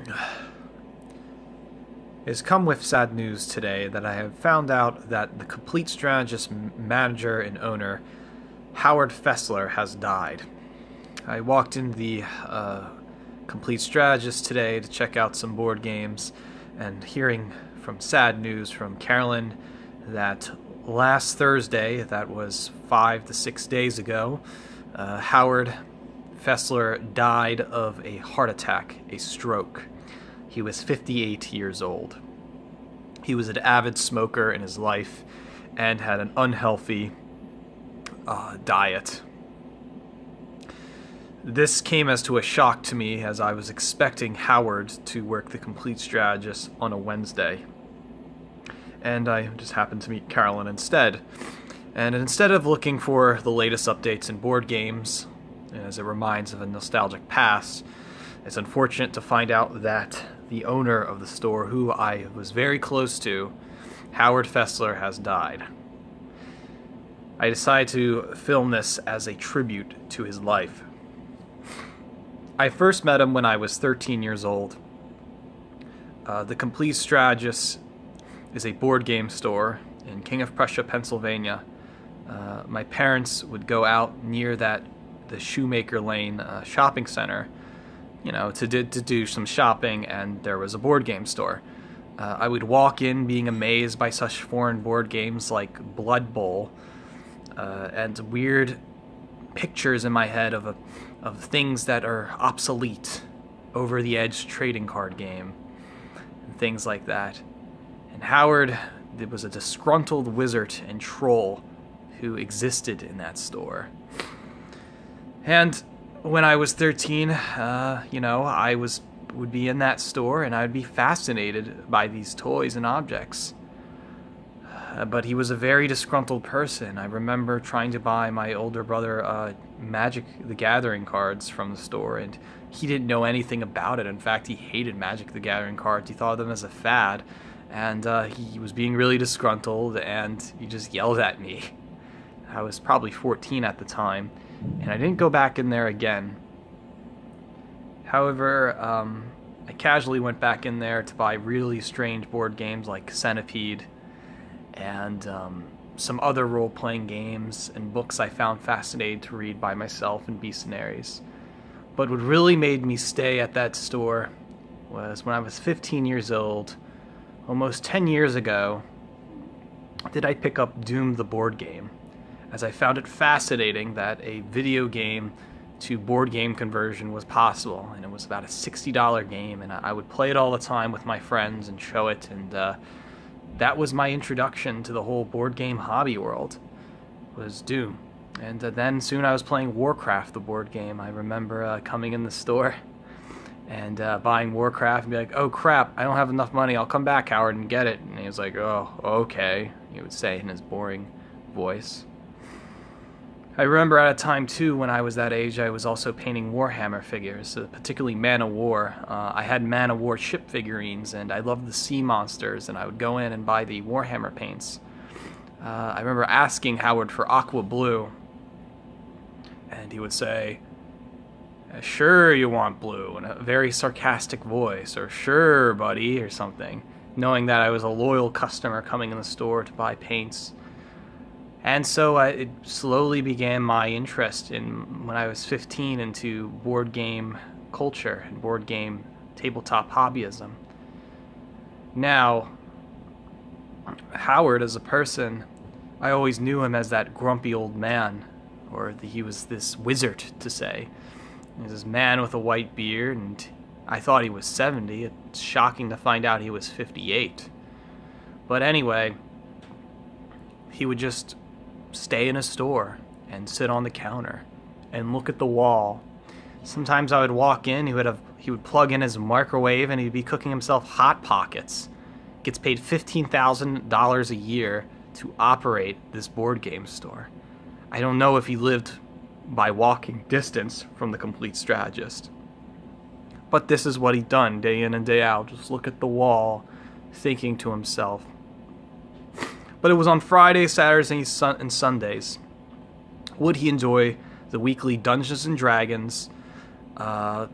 It has come with sad news today that I have found out that the Complete Strategist manager and owner, Howard Fessler, has died. I walked in the Complete Strategist today to check out some board games, and hearing from sad news from Carolyn that last Thursday, that was 5 to 6 days ago, Howard Fessler died of a heart attack, a stroke. He was 58 years old. He was an avid smoker in his life and had an unhealthy diet. This came as to a shock to me, as I was expecting Howard to work the Complete Strategist on a Wednesday. And I just happened to meet Carolyn instead. And instead of looking for the latest updates in board games, as it reminds of a nostalgic past, it's unfortunate to find out that the owner of the store, who I was very close to, Howard Fessler, has died. I decided to film this as a tribute to his life. I first met him when I was 13 years old. The Complete Strategist is a board game store in King of Prussia, Pennsylvania. My parents would go out near the Shoemaker Lane shopping center, to do some shopping, and there was a board game store. I would walk in being amazed by such foreign board games like Blood Bowl, and weird pictures in my head of things that are obsolete, over-the-edge trading card game, and things like that. And Howard was a disgruntled wizard and troll who existed in that store. And when I was 13, I would be in that store, and I would be fascinated by these toys and objects. But he was a very disgruntled person. I remember trying to buy my older brother Magic the Gathering cards from the store, and he didn't know anything about it. In fact, he hated Magic the Gathering cards. He thought of them as a fad, and he was being really disgruntled, and he just yelled at me. I was probably 14 at the time, and I didn't go back in there again. However, I casually went back in there to buy really strange board games like Centipede and some other role-playing games and books I found fascinating to read by myself and Beasonaries. But what really made me stay at that store was when I was 15 years old, almost 10 years ago, did I pick up Doom the board game, as I found it fascinating that a video game to board game conversion was possible, and it was about a $60 game, and I would play it all the time with my friends and show it, and that was my introduction to the whole board game hobby world, was Doom. And then soon I was playing Warcraft, the board game. I remember coming in the store and buying Warcraft and be like, "Oh crap, I don't have enough money, I'll come back, Howard, and get it." And he was like, "Oh, okay," he would say in his boring voice. I remember at a time, too, when I was that age, I was also painting Warhammer figures, particularly Man of War. I had Man of War ship figurines, and I loved the sea monsters, and I would go in and buy the Warhammer paints. I remember asking Howard for Aqua Blue, and he would say, "Sure you want blue," in a very sarcastic voice, or "Sure, buddy," or something, knowing that I was a loyal customer coming in the store to buy paints. And so it slowly began my interest when I was 15 into board game culture and board game tabletop hobbyism. Now, Howard as a person, I always knew him as that grumpy old man, or he was this wizard, to say. He was this man with a white beard, and I thought he was 70. It's shocking to find out he was 58. But anyway, he would just stay in a store and sit on the counter and look at the wall. Sometimes I would walk in, he would plug in his microwave, and he'd be cooking himself Hot Pockets. Gets paid $15,000 a year to operate this board game store. I don't know if he lived by walking distance from the Complete Strategist, but this is what he'd done day in and day out, just look at the wall, thinking to himself. But it was on Fridays, Saturdays, and Sundays. Would he enjoy the weekly Dungeons & Dragons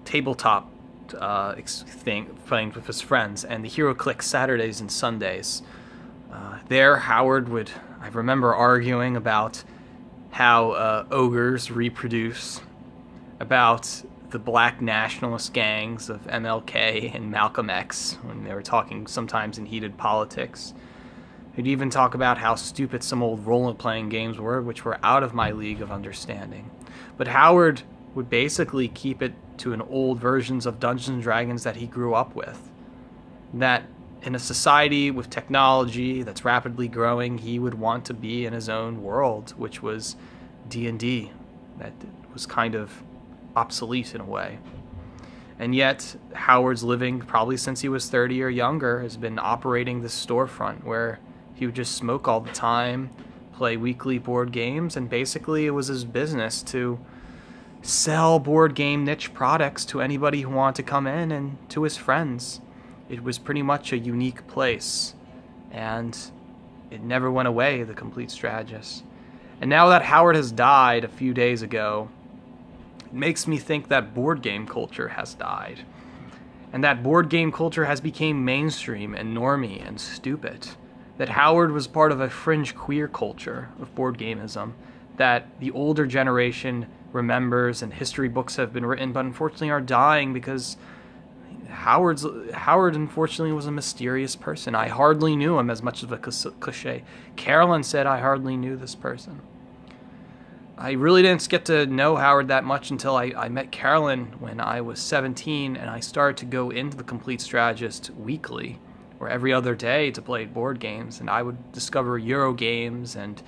tabletop thing playing with his friends, and the HeroClix Saturdays and Sundays. There, Howard would, I remember arguing about how ogres reproduce, about the black nationalist gangs of MLK and Malcolm X, when they were talking sometimes in heated politics. He'd even talk about how stupid some old role-playing games were, which were out of my league of understanding. But Howard would basically keep it to an old versions of Dungeons & Dragons that he grew up with. That in a society with technology that's rapidly growing, he would want to be in his own world, which was D&D. That was kind of obsolete in a way. And yet, Howard's living, probably since he was 30 or younger, has been operating this storefront where he would just smoke all the time, play weekly board games, and basically it was his business to sell board game niche products to anybody who wanted to come in and to his friends. It was pretty much a unique place, and it never went away, the Complete Strategist. And now that Howard has died a few days ago, it makes me think that board game culture has died. And that board game culture has become mainstream and normie and stupid. That Howard was part of a fringe queer culture of board gameism that the older generation remembers and history books have been written, but unfortunately are dying because Howard unfortunately was a mysterious person. I hardly knew him, as much of a cliche. Carolyn said I hardly knew this person. I really didn't get to know Howard that much until I met Carolyn when I was 17, and I started to go into the Complete Strategist weekly, or every other day, to play board games. And I would discover Euro games, and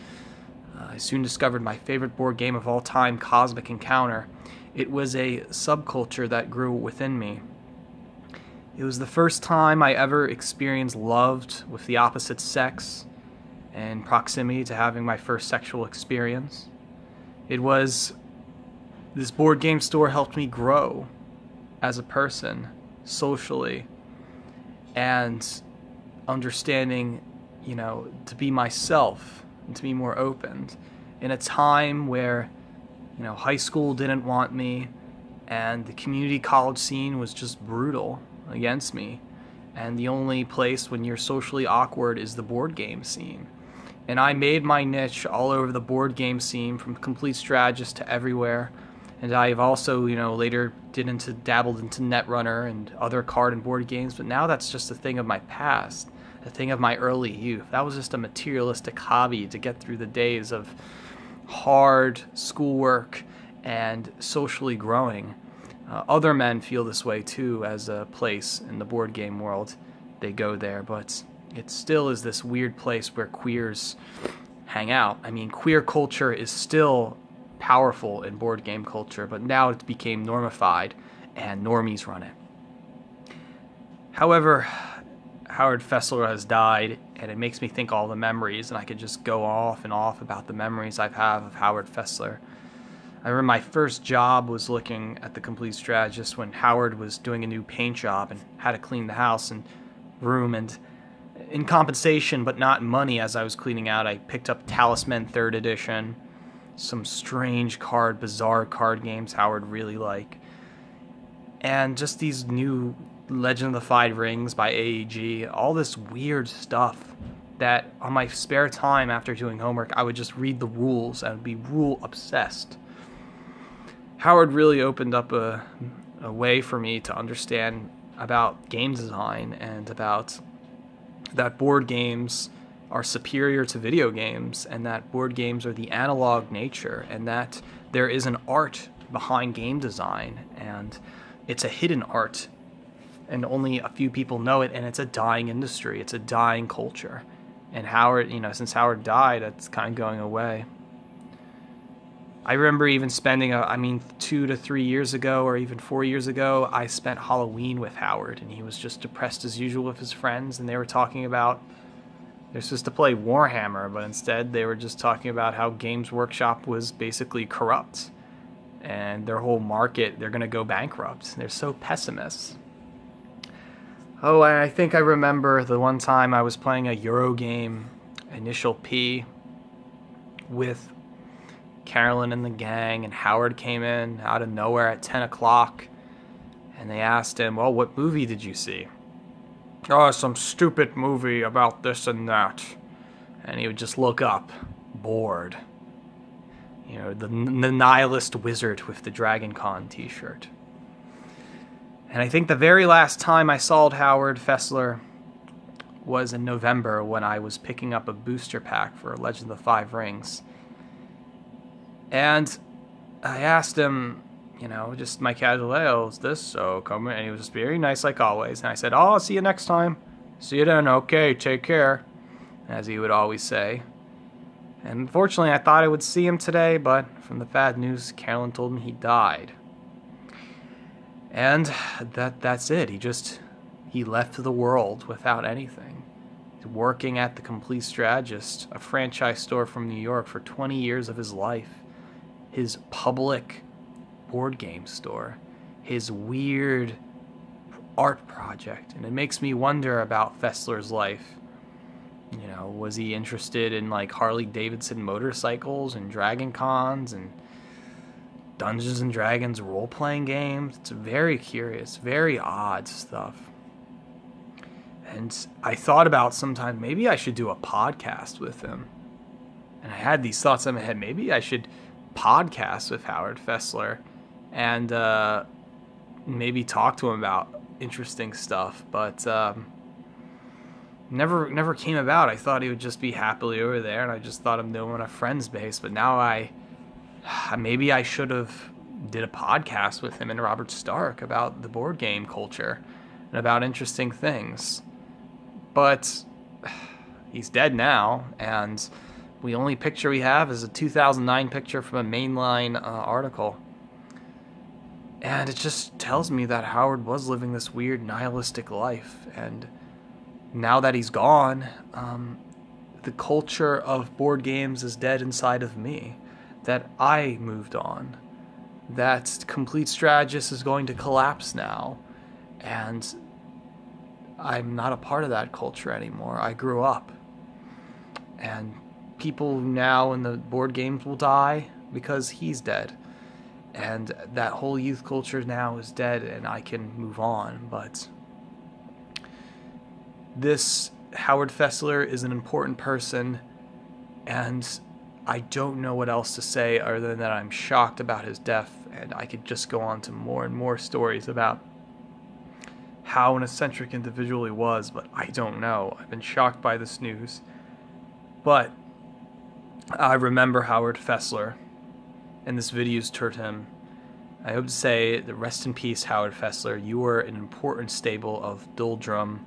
I soon discovered my favorite board game of all time, Cosmic Encounter. It was a subculture that grew within me. It was the first time I ever experienced love with the opposite sex and proximity to having my first sexual experience. This board game store helped me grow as a person, socially, and understanding, to be myself and to be more open. In a time where, high school didn't want me and the community college scene was just brutal against me, and the only place when you're socially awkward is the board game scene. And I made my niche all over the board game scene, from Complete Strategist to everywhere. And I've also, later dabbled into Netrunner and other card and board games, but now that's just a thing of my past, a thing of my early youth. That was just a materialistic hobby to get through the days of hard schoolwork and socially growing. Other men feel this way too, as a place in the board game world. They go there, but it still is this weird place where queers hang out. I mean, queer culture is still powerful in board game culture, but now it became normified, and normies run it. However, Howard Fessler has died, and it makes me think all the memories, and I could just go off and off about the memories I have of Howard Fessler. I remember my first job was looking at the Complete Strategist when Howard was doing a new paint job and had to clean the house and room, and in compensation, but not money, as I was cleaning out, I picked up Talisman 3rd Edition, some strange bizarre card games Howard really liked, and just these new Legend of the Five Rings by AEG, all this weird stuff that on my spare time after doing homework, I would just read the rules and be rule obsessed. Howard really opened up a way for me to understand about game design and about that board games are superior to video games, and that board games are the analog nature, and that there is an art behind game design, and it's a hidden art, and only a few people know it, and it's a dying industry, it's a dying culture. And Howard, since Howard died, it's kind of going away. I remember even spending 2 to 3 years ago, or even 4 years ago, I spent Halloween with Howard, and he was just depressed as usual with his friends, and they were talking about they're supposed to play Warhammer, but instead they were just talking about how Games Workshop was basically corrupt, and their whole market, they're going to go bankrupt. They're so pessimist. Oh, I think I remember the one time I was playing a Euro game, Initial P, with Carolyn and the gang, and Howard came in out of nowhere at 10 o'clock, And they asked him, well, what movie did you see? Oh, some stupid movie about this and that. And he would just look up, bored. You know, the nihilist wizard with the Dragon Con t-shirt. And I think the very last time I saw Howard Fessler was in November when I was picking up a booster pack for Legend of the Five Rings. And I asked him, you know, just my casual, hey, is this so coming? And he was just very nice like always. And I said, oh, I'll see you next time. See you then. Okay, take care. As he would always say. And unfortunately, I thought I would see him today, but from the bad news, Carolyn told me he died. And that's it. He left the world without anything. He's working at the Complete Strategist, a franchise store from New York, for 20 years of his life. His public board game store. His weird art project. And it makes me wonder about Fessler's life. You know, was he interested in like Harley Davidson motorcycles and Dragon Cons and Dungeons and Dragons role-playing games? It's very curious, very odd stuff. And I thought about sometime maybe I should do a podcast with him. And I had these thoughts in my head, maybe I should podcast with Howard Fessler and maybe talk to him about interesting stuff, but never came about. I thought he would just be happily over there, and I just thought of doing a friend's base. But now maybe I should have did a podcast with him and Robert Stark about the board game culture and about interesting things. But he's dead now, and the only picture we have is a 2009 picture from a Mainline article. And it just tells me that Howard was living this weird nihilistic life, and now that he's gone, the culture of board games is dead inside of me. That I moved on. That Complete Strategist is going to collapse now. And I'm not a part of that culture anymore. I grew up. And people now in the board games will die because he's dead. And that whole youth culture now is dead, and I can move on, but this Howard Fessler is an important person, and I don't know what else to say other than that I'm shocked about his death, and I could just go on to more and more stories about how an eccentric individual he was, but I don't know. I've been shocked by this news. But I remember Howard Fessler, and this video's turned him. I hope to say that rest in peace, Howard Fessler. You were an important staple of Doldrum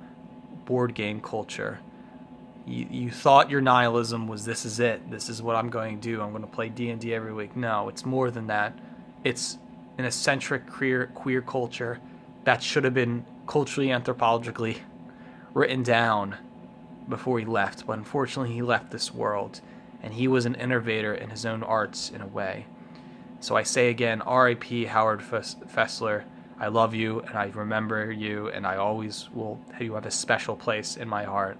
board game culture. You thought your nihilism was, this is it. This is what I'm going to do. I'm going to play D&D every week. No, it's more than that. It's an eccentric queer culture that should have been culturally, anthropologically written down before he left. But unfortunately, he left this world. And he was an innovator in his own arts in a way. So I say again, R.I.P. Howard Fessler. I love you, and I remember you, and I always will. You have a special place in my heart.